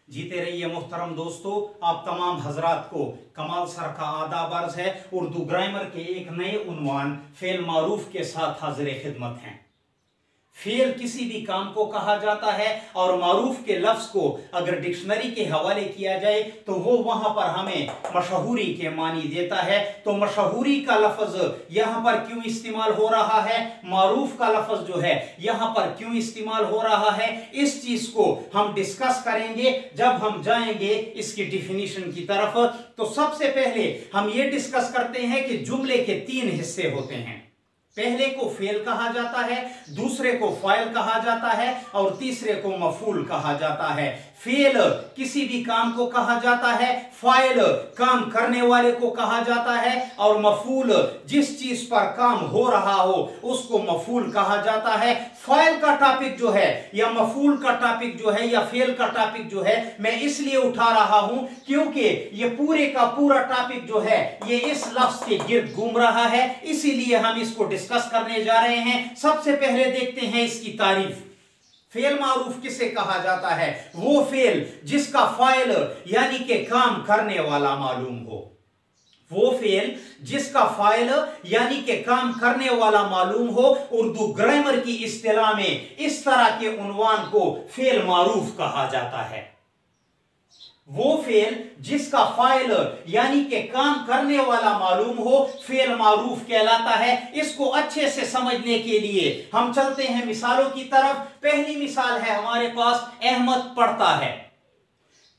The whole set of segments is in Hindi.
जीते रहिए मोहतरम दोस्तों। आप तमाम हजरात को कमाल सर का आदाब अर्ज है। उर्दू ग्रामर के एक नए उन्वान फेल मारूफ के साथ हाजिर खिदमत हैं। फेल किसी भी काम को कहा जाता है और मारूफ के लफ्ज को अगर डिक्शनरी के हवाले किया जाए तो वो वहां पर हमें मशहूरी के मानी देता है। तो मशहूरी का लफ्ज यहां पर क्यों इस्तेमाल हो रहा है, मारूफ का लफ्ज जो है यहां पर क्यों इस्तेमाल हो रहा है, इस चीज को हम डिस्कस करेंगे जब हम जाएंगे इसकी डिफिनीशन की तरफ। तो सबसे पहले हम ये डिस्कस करते हैं कि जुमले के तीन हिस्से होते हैं। पहले को फेल कहा जाता है, दूसरे को फाइल कहा जाता है और तीसरे को मफूल कहा जाता है। फेल किसी भी काम को कहा जाता है, फाइल काम करने वाले को कहा जाता है और मफूल जिस चीज पर काम हो रहा हो उसको मफूल कहा जाता है। फाइल का टॉपिक जो है या मफूल का टॉपिक जो है या फेल का टॉपिक जो है मैं इसलिए उठा रहा हूं क्योंकि ये पूरे का पूरा टॉपिक जो है ये इस लफ्ज के गिर्द घूम रहा है, इसीलिए हम इसको डिस्कस करने जा रहे हैं। सबसे पहले देखते हैं इसकी तारीफ। फेल मारूफ किसे कहा जाता है? वो फेल जिसका फाइल यानी कि काम करने वाला मालूम हो। वो फेल जिसका फाइल यानी कि काम करने वाला मालूम हो। उर्दू ग्रामर की इस्तिलाह में इस तरह के उन्वान को फेल मारूफ कहा जाता है। वो फेल जिसका फाइल यानी कि काम करने वाला मालूम हो फेल मारूफ कहलाता है। इसको अच्छे से समझने के लिए हम चलते हैं मिसालों की तरफ। पहली मिसाल है हमारे पास, अहमद पढ़ता है।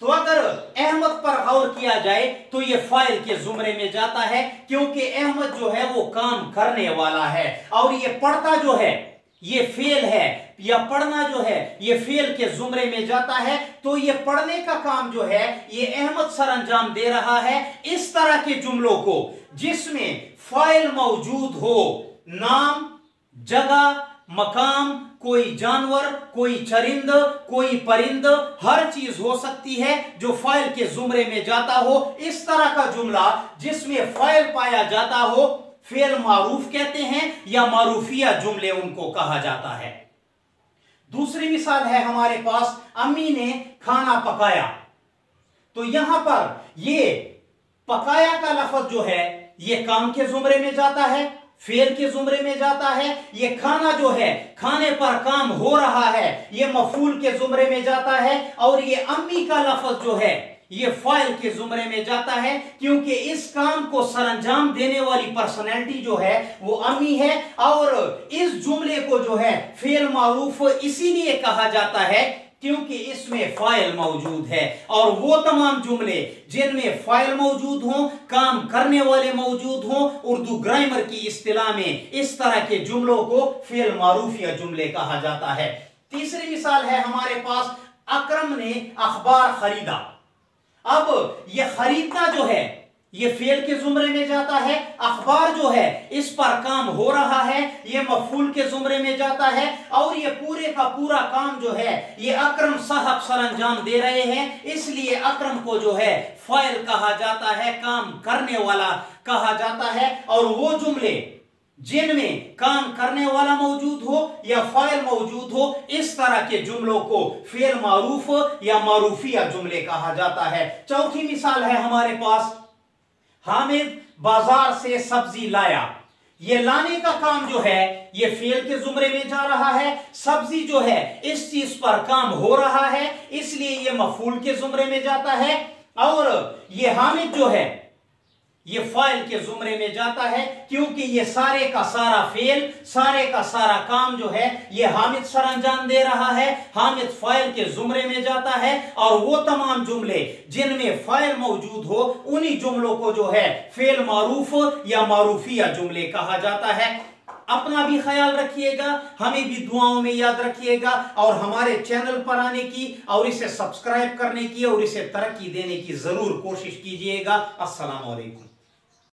तो अगर अहमद पर गौर किया जाए तो ये फाइल के जुमरे में जाता है क्योंकि अहमद जो है वो काम करने वाला है और ये पढ़ता जो है ये फेल है या पढ़ना जो है ये फेल के जुमरे में जाता है। तो ये पढ़ने का काम जो है ये अहमद सर अंजाम दे रहा है। इस तरह के जुमलों को जिसमें फाइल मौजूद हो, नाम, जगह, मकाम, कोई जानवर, कोई चरिंद, कोई परिंद, हर चीज हो सकती है जो फाइल के जुमरे में जाता हो। इस तरह का जुमला जिसमें फाइल पाया जाता हो फेल मारूफ कहते हैं या मारूफिया जुमले उनको कहा जाता है। दूसरी मिसाल है हमारे पास, अम्मी ने खाना पकाया। तो यहां पर ये पकाया का लफ्ज जो है ये काम के जुमरे में जाता है, फेल के जुमरे में जाता है। ये खाना जो है खाने पर काम हो रहा है ये मफूल के जुमरे में जाता है और ये अम्मी का लफ्ज जो है ये फाइल के जुमरे में जाता है क्योंकि इस काम को सरअंजाम देने वाली पर्सनैलिटी जो है वो अम्मी है। और इस जुमले को जो है फेल मारूफ इसीलिए कहा जाता है क्योंकि इसमें फाइल मौजूद है। और वो तमाम जुमले जिनमें फाइल मौजूद हो, काम करने वाले मौजूद हो, उर्दू ग्रामर की इस्तिलाह में इस तरह के जुमलों को फेल मारूफ या जुमले कहा जाता है। तीसरी मिसाल है हमारे पास, अकरम ने अखबार खरीदा। अब ये खरीदना जो है ये फेल के जुमरे में जाता है। अखबार जो है इस पर काम हो रहा है ये मफूल के जुमरे में जाता है और ये पूरे का पूरा काम जो है ये अकरम साहब सर अंजाम दे रहे हैं, इसलिए अकरम को जो है फाइल कहा जाता है, काम करने वाला कहा जाता है। और वो जुमले जिनमें काम करने वाला मौजूद हो या फाइल मौजूद हो इस तरह के जुमलों को फेल मारूफ या मारूफिया जुमले कहा जाता है। चौथी मिसाल है हमारे पास, हामिद बाजार से सब्जी लाया। ये लाने का काम जो है ये फेल के जुमरे में जा रहा है। सब्जी जो है इस चीज पर काम हो रहा है इसलिए ये मफूल के जुमरे में जाता है और ये हामिद जो है ये फाइल के जुमरे में जाता है क्योंकि ये सारे का सारा फेल, सारे का सारा काम जो है ये हामिद सर अंजाम दे रहा है। हामिद फाइल के जुमरे में जाता है और वो तमाम जुमले जिनमें फाइल मौजूद हो उन्हीं जुमलों को जो है फेल मारूफ या मारूफिया जुमले कहा जाता है। अपना भी ख्याल रखिएगा, हमें भी दुआओं में याद रखिएगा और हमारे चैनल पर आने की और इसे सब्सक्राइब करने की और इसे तरक्की देने की जरूर कोशिश कीजिएगा। अस्सलाम वालेकुम।